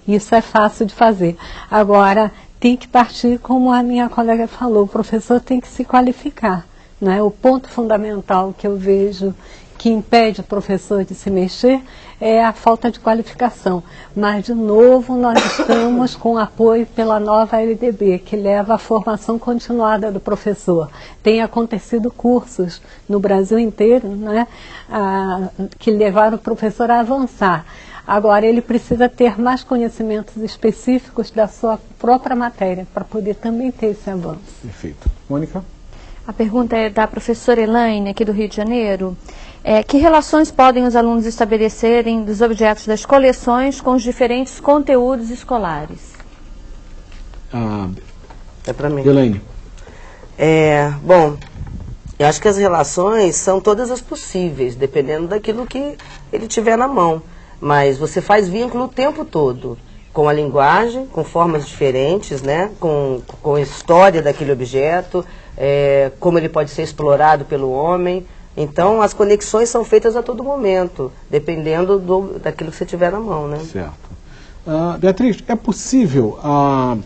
Isso é fácil de fazer. Agora, tem que partir, como a minha colega falou, o professor tem que se qualificar, né? O ponto fundamental que eu vejo que impede o professor de se mexer é a falta de qualificação. Mas, de novo, nós estamos com apoio pela nova LDB, que leva à formação continuada do professor. Tem acontecido cursos no Brasil inteiro, né, que levaram o professor a avançar. Agora, ele precisa ter mais conhecimentos específicos da sua própria matéria, para poder também ter esse avanço. Perfeito. Mônica? A pergunta é da professora Elaine, aqui do Rio de Janeiro. Que relações podem os alunos estabelecerem dos objetos das coleções com os diferentes conteúdos escolares? É para mim. Elaine. Bom, eu acho que as relações são todas as possíveis, dependendo daquilo que ele tiver na mão. Mas você faz vínculo o tempo todo, com a linguagem, com formas diferentes, né? com a história daquele objeto, como ele pode ser explorado pelo homem. Então, as conexões são feitas a todo momento, dependendo daquilo que você tiver na mão, né? Certo. Beatriz, é possível a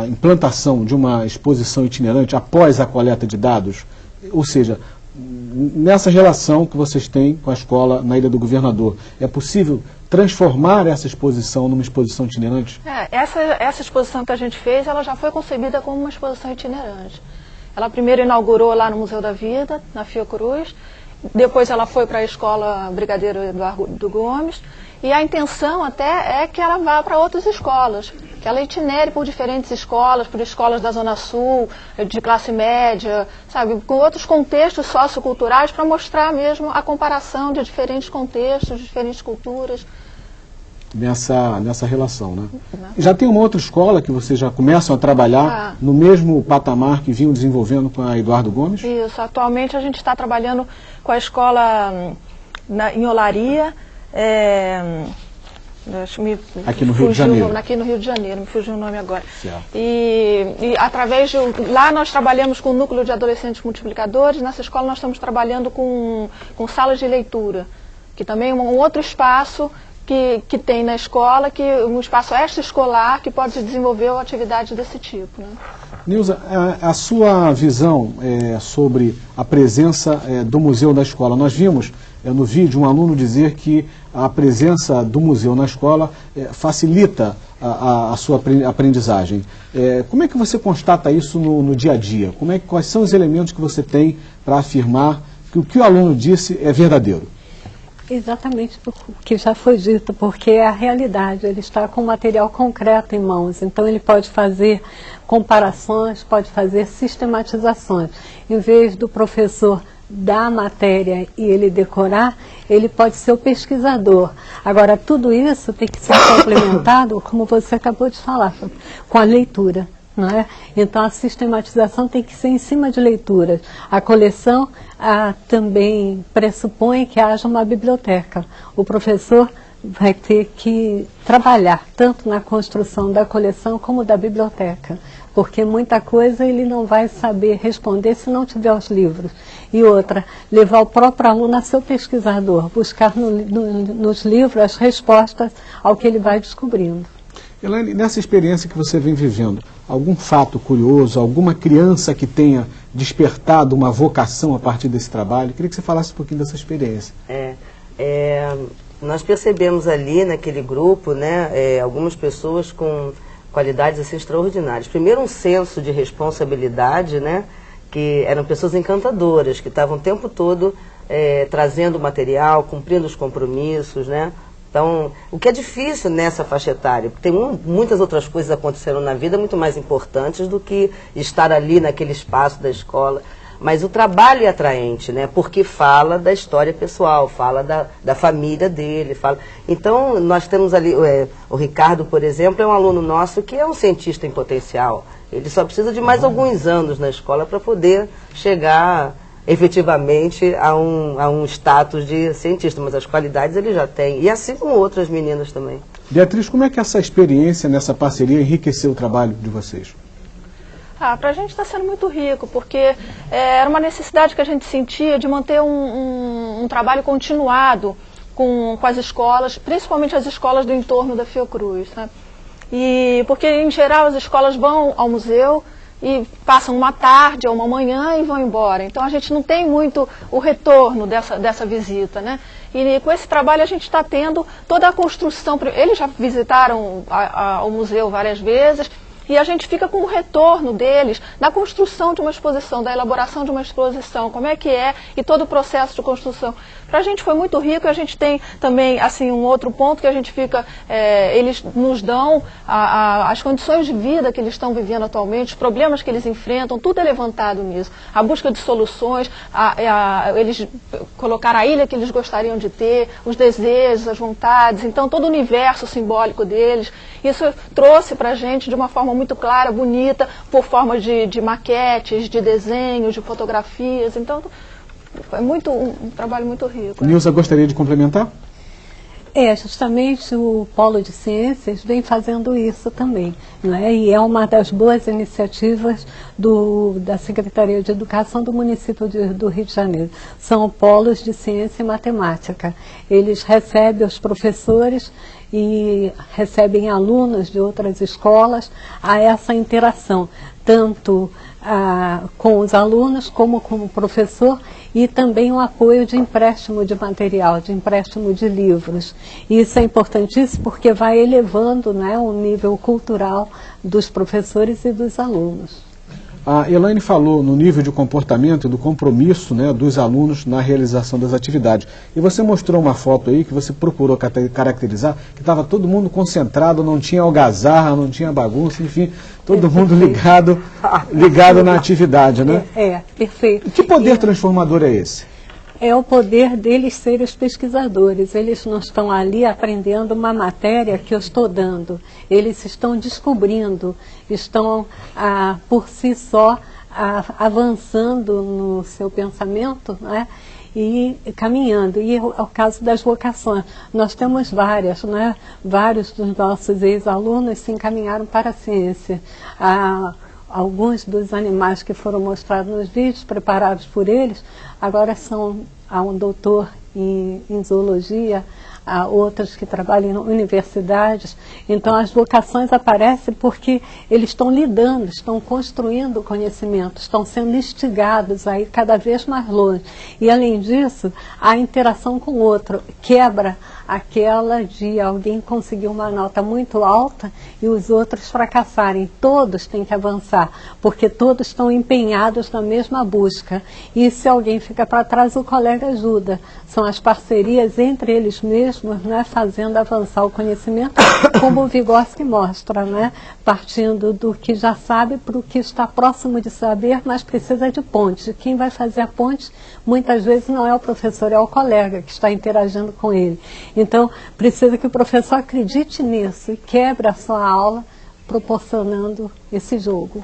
implantação de uma exposição itinerante após a coleta de dados? Ou seja, nessa relação que vocês têm com a escola na Ilha do Governador, é possível transformar essa exposição numa exposição itinerante? Essa exposição que a gente fez, ela já foi concebida como uma exposição itinerante. Ela primeiro inaugurou lá no Museu da Vida, na Fiocruz, depois ela foi para a Escola Brigadeiro Eduardo Gomes, e a intenção até é que ela vá para outras escolas, que ela itinere por diferentes escolas, por escolas da Zona Sul, de classe média, sabe, com outros contextos socioculturais, para mostrar mesmo a comparação de diferentes contextos, de diferentes culturas. Nessa relação, né? Já tem uma outra escola que vocês já começam a trabalhar no mesmo patamar que vinham desenvolvendo com a Eduardo Gomes? Isso, atualmente a gente está trabalhando com a escola em Olaria, aqui no Rio de Janeiro. Aqui no Rio de Janeiro, me fugiu o nome agora. E através lá nós trabalhamos com o núcleo de adolescentes multiplicadores. Nessa escola nós estamos trabalhando com salas de leitura, que também é um outro espaço que tem na escola, um espaço extraescolar que pode desenvolver atividades desse tipo, né? Nilza, a sua visão sobre a presença do museu na escola. Nós vimos no vídeo um aluno dizer que a presença do museu na escola facilita a sua aprendizagem. Como é que você constata isso no dia a dia? Quais são os elementos que você tem para afirmar que o que o aluno disse é verdadeiro? Exatamente o que já foi dito, porque é a realidade, ele está com material concreto em mãos, então ele pode fazer comparações, pode fazer sistematizações. Em vez do professor dar a matéria e ele decorar, ele pode ser o pesquisador. Agora, tudo isso tem que ser complementado, como você acabou de falar, com a leitura. Não é? Então a sistematização tem que ser em cima de leituras. A coleção também pressupõe que haja uma biblioteca. O professor vai ter que trabalhar tanto na construção da coleção como da biblioteca, porque muita coisa ele não vai saber responder se não tiver os livros. E outra, levar o próprio aluno a ser o pesquisador, buscar nos livros as respostas ao que ele vai descobrindo. Elaine, nessa experiência que você vem vivendo, algum fato curioso, alguma criança que tenha despertado uma vocação a partir desse trabalho? Queria que você falasse um pouquinho dessa experiência. Nós percebemos ali naquele grupo, né, algumas pessoas com qualidades assim, extraordinárias. Primeiro, um senso de responsabilidade, né, que eram pessoas encantadoras, que estavam o tempo todo trazendo material, cumprindo os compromissos, né. Então, o que é difícil nessa faixa etária, porque tem muitas outras coisas acontecendo na vida muito mais importantes do que estar ali naquele espaço da escola. Mas o trabalho é atraente, né? Porque fala da história pessoal, fala da família dele. Então, nós temos ali, o Ricardo, por exemplo, é um aluno nosso que é um cientista em potencial. Ele só precisa de mais alguns anos na escola para poder chegar efetivamente a um status de cientista, mas as qualidades ele já tem, e assim como outras meninas também. Beatriz, como é que essa experiência nessa parceria enriqueceu o trabalho de vocês? Para a gente está sendo muito rico, porque era uma necessidade que a gente sentia de manter um trabalho continuado com as escolas, principalmente as escolas do entorno da Fiocruz, né? E porque, em geral, as escolas vão ao museu e passam uma tarde ou uma manhã e vão embora. Então a gente não tem muito o retorno dessa visita, né? E com esse trabalho a gente está tendo toda a construção. Eles já visitaram o museu várias vezes, e a gente fica com o retorno deles na construção de uma exposição, da elaboração de uma exposição, como é que é, e todo o processo de construção. Para a gente foi muito rico, e a gente tem também assim, um outro ponto que a gente fica, eles nos dão as condições de vida que eles estão vivendo atualmente, os problemas que eles enfrentam, tudo é levantado nisso. A busca de soluções, eles colocaram a ilha que eles gostariam de ter, os desejos, as vontades, então todo o universo simbólico deles. Isso trouxe para a gente de uma forma muito clara, bonita, por forma de maquetes, de desenhos, de fotografias. Então, é um trabalho muito rico. Nilza, gostaria de complementar? Justamente o Polo de Ciências vem fazendo isso também, não é? E é uma das boas iniciativas da Secretaria de Educação do município do Rio de Janeiro. São polos de ciência e matemática. Eles recebem os professores e recebem alunos de outras escolas a essa interação, tanto com os alunos como com o professor, e também o apoio de empréstimo de material, de empréstimo de livros. Isso é importantíssimo porque vai elevando, né, o nível cultural dos professores e dos alunos. A Elaine falou no nível de comportamento e do compromisso, né, dos alunos na realização das atividades. E você mostrou uma foto aí que você procurou caracterizar, que estava todo mundo concentrado, não tinha algazarra, não tinha bagunça, enfim, todo mundo ligado na atividade, né? Perfeito. Que poder transformador é esse? É o poder deles serem os pesquisadores. Eles não estão ali aprendendo uma matéria que eu estou dando. Eles estão descobrindo, estão por si só avançando no seu pensamento, né? E caminhando. E é o caso das vocações. Nós temos várias, né? Vários dos nossos ex-alunos se encaminharam para a ciência. Alguns dos animais que foram mostrados nos vídeos, preparados por eles, agora há um doutor em zoologia, há outros que trabalham em universidades. Então as vocações aparecem porque eles estão lidando, estão construindo conhecimento, estão sendo instigados a ir cada vez mais longe. E além disso, a interação com o outro quebra aquela de alguém conseguir uma nota muito alta e os outros fracassarem. Todos têm que avançar, porque todos estão empenhados na mesma busca. E se alguém fica para trás, o colega ajuda. São as parcerias entre eles mesmos, né, fazendo avançar o conhecimento, como o Vygotsky mostra, né, partindo do que já sabe para o que está próximo de saber, mas precisa de ponte. Quem vai fazer a ponte, muitas vezes, não é o professor, é o colega que está interagindo com ele. Então, precisa que o professor acredite nisso e quebre a sua aula, proporcionando esse jogo.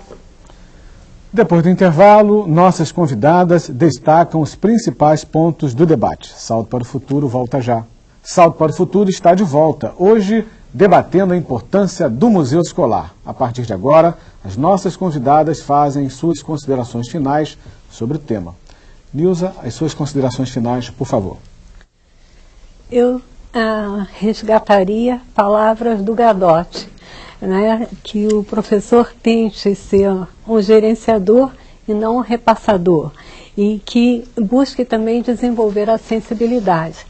Depois do intervalo, nossas convidadas destacam os principais pontos do debate. Salto para o Futuro volta já. Salto para o Futuro está de volta, hoje debatendo a importância do museu escolar. A partir de agora, as nossas convidadas fazem suas considerações finais sobre o tema. Nilza, as suas considerações finais, por favor. Eu resgataria palavras do Gadotti, né, que o professor tente ser um gerenciador e não um repassador, e que busque também desenvolver a sensibilidade.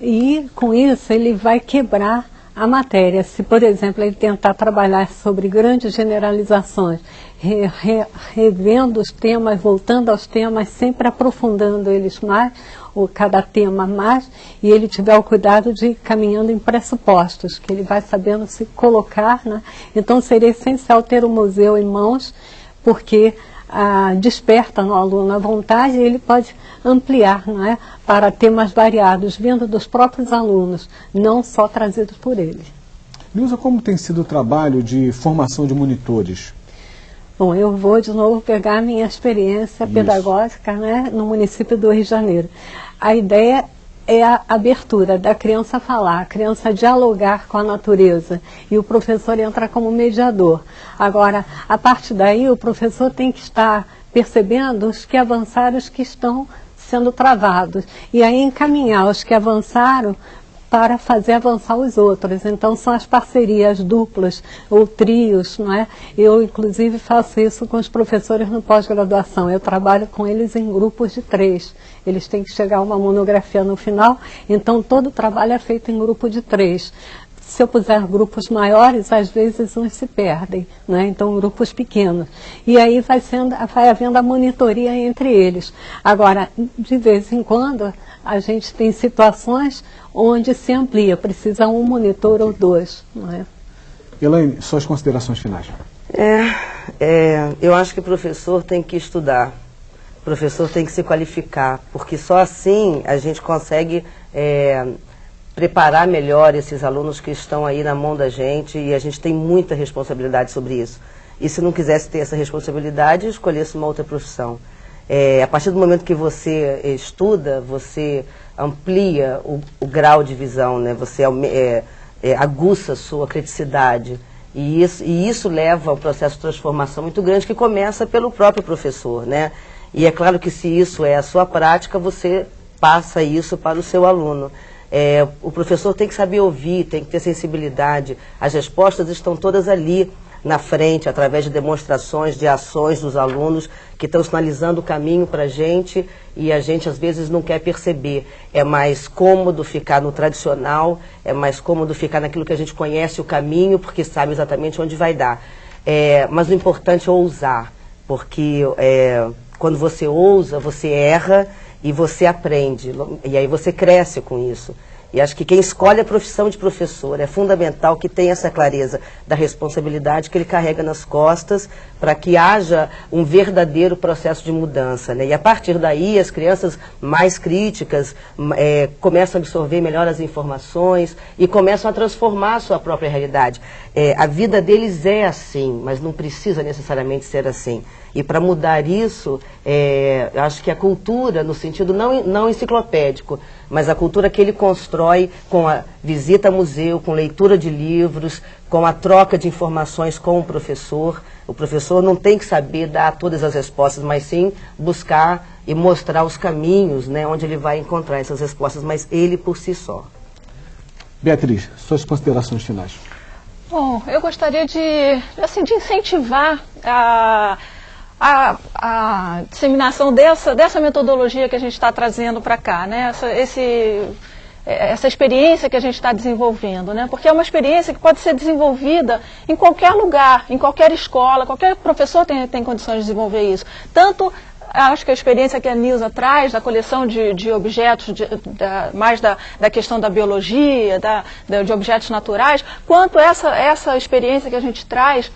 E com isso ele vai quebrar a matéria. Se, por exemplo, ele tentar trabalhar sobre grandes generalizações, revendo os temas, voltando aos temas, sempre aprofundando eles mais, ou cada tema mais, e ele tiver o cuidado de ir caminhando em pressupostos, que ele vai sabendo se colocar, né? Então seria essencial ter o museu em mãos, porque desperta no aluno a vontade e ele pode ampliar, não é, para temas variados, vindo dos próprios alunos, não só trazidos por eles. Nilza, como tem sido o trabalho de formação de monitores? Bom, eu vou de novo pegar a minha experiência pedagógica, né, no município do Rio de Janeiro. A ideia é a abertura da criança falar, a criança dialogar com a natureza e o professor entra como mediador. Agora, a partir daí, o professor tem que estar percebendo os que avançaram, os que estão sendo travados, e aí encaminhar os que avançaram para fazer avançar os outros. Então são as parcerias duplas ou trios, não é? Eu inclusive faço isso com os professores no pós-graduação, eu trabalho com eles em grupos de 3. Eles têm que chegar a uma monografia no final, então todo o trabalho é feito em grupo de 3. Se eu puser grupos maiores, às vezes uns se perdem, né? Então grupos pequenos. E aí vai havendo a monitoria entre eles. Agora, de vez em quando, a gente tem situações onde se amplia, precisa um monitor ou 2. Não é? Elaine, suas considerações finais. Eu acho que o professor tem que estudar, o professor tem que se qualificar, porque só assim a gente consegue preparar melhor esses alunos que estão aí na mão da gente, e a gente tem muita responsabilidade sobre isso. E se não quisesse ter essa responsabilidade, escolhesse uma outra profissão. A partir do momento que você estuda, você amplia o grau de visão, né? Você aguça a sua criticidade. E isso leva a um processo de transformação muito grande que começa pelo próprio professor, né? E é claro que se isso é a sua prática, você passa isso para o seu aluno. O professor tem que saber ouvir, tem que ter sensibilidade. As respostas estão todas ali na frente, através de demonstrações, de ações dos alunos que estão sinalizando o caminho para a gente, e a gente às vezes não quer perceber. É mais cômodo ficar no tradicional, é mais cômodo ficar naquilo que a gente conhece o caminho, porque sabe exatamente onde vai dar. Mas o importante é ousar, porque quando você ousa, você erra e você aprende, e aí você cresce com isso. E acho que quem escolhe a profissão de professor é fundamental que tenha essa clareza da responsabilidade que ele carrega nas costas para que haja um verdadeiro processo de mudança, né? E a partir daí as crianças mais críticas começam a absorver melhor as informações e começam a transformar a sua própria realidade. A vida deles é assim, mas não precisa necessariamente ser assim. E para mudar isso, eu acho que a cultura, no sentido não enciclopédico, mas a cultura que ele constrói com a visita a museu, com leitura de livros, com a troca de informações com o professor não tem que saber dar todas as respostas, mas sim buscar e mostrar os caminhos, né, onde ele vai encontrar essas respostas, mas ele por si só. Beatriz, suas considerações finais. Bom, eu gostaria de incentivar a disseminação dessa metodologia que a gente está trazendo para cá, né? Essa experiência que a gente está desenvolvendo, né? Porque é uma experiência que pode ser desenvolvida em qualquer lugar, em qualquer escola, qualquer professor tem condições de desenvolver isso. Tanto, acho que a experiência que a Nilza traz, da coleção de objetos, mais da questão da biologia, de objetos naturais, quanto essa experiência que a gente traz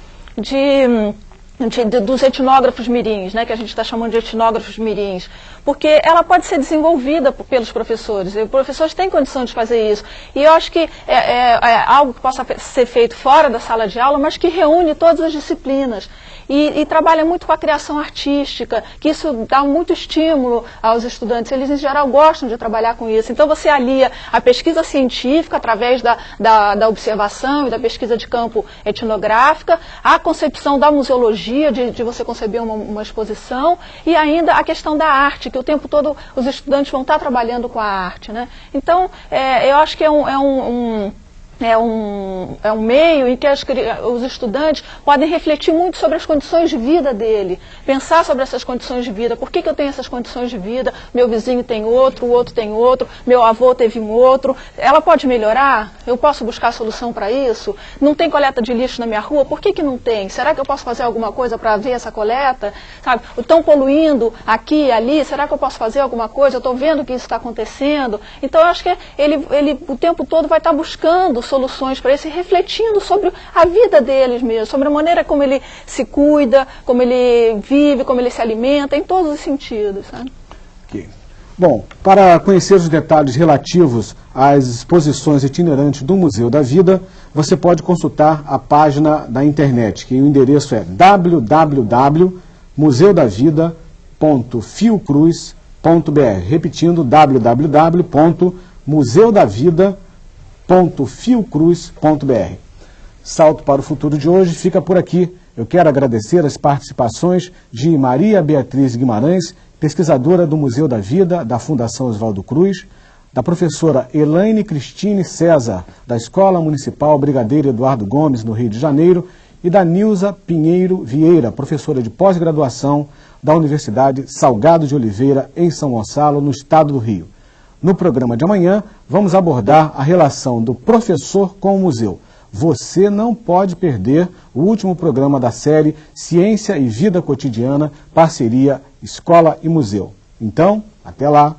dos etnógrafos mirins, né, que a gente está chamando de etnógrafos mirins, porque ela pode ser desenvolvida pelos professores, e os professores têm condição de fazer isso, e eu acho que é algo que possa ser feito fora da sala de aula, mas que reúne todas as disciplinas, e trabalha muito com a criação artística, que isso dá muito estímulo aos estudantes, eles em geral gostam de trabalhar com isso. Então você alia a pesquisa científica através da observação e da pesquisa de campo etnográfica, a concepção da museologia, de você conceber uma exposição, e ainda a questão da arte, que o tempo todo os estudantes vão estar trabalhando com a arte, né? Então, eu acho que é um meio em que os estudantes podem refletir muito sobre as condições de vida dele, pensar sobre essas condições de vida, por que eu tenho essas condições de vida, meu vizinho tem outro, o outro tem outro, meu avô teve um outro, ela pode melhorar? Eu posso buscar solução para isso? Não tem coleta de lixo na minha rua? Por que não tem? Será que eu posso fazer alguma coisa para ver essa coleta? Sabe? Estão poluindo aqui e ali, será que eu posso fazer alguma coisa? Eu estou vendo que isso está acontecendo. Então eu acho que ele o tempo todo vai estar buscando soluções para isso, refletindo sobre a vida deles mesmo, sobre a maneira como ele se cuida, como ele vive, como ele se alimenta, em todos os sentidos. Sabe? Okay. Bom, para conhecer os detalhes relativos às exposições itinerantes do Museu da Vida, você pode consultar a página da internet, que o endereço é www.museudavida.fiocruz.br, repetindo, www.museudavida.fiocruz.br. Salto para o Futuro de hoje fica por aqui. Eu quero agradecer as participações de Maria Beatriz Guimarães, pesquisadora do Museu da Vida, da Fundação Oswaldo Cruz, da professora Elaine Cristine César, da Escola Municipal Brigadeiro Eduardo Gomes, no Rio de Janeiro, e da Nilza Pinheiro Vieira, professora de pós-graduação da Universidade Salgado de Oliveira, em São Gonçalo, no estado do Rio. No programa de amanhã, vamos abordar a relação do professor com o museu. Você não pode perder o último programa da série Ciência e Vida Cotidiana, parceria Escola e Museu. Então, até lá!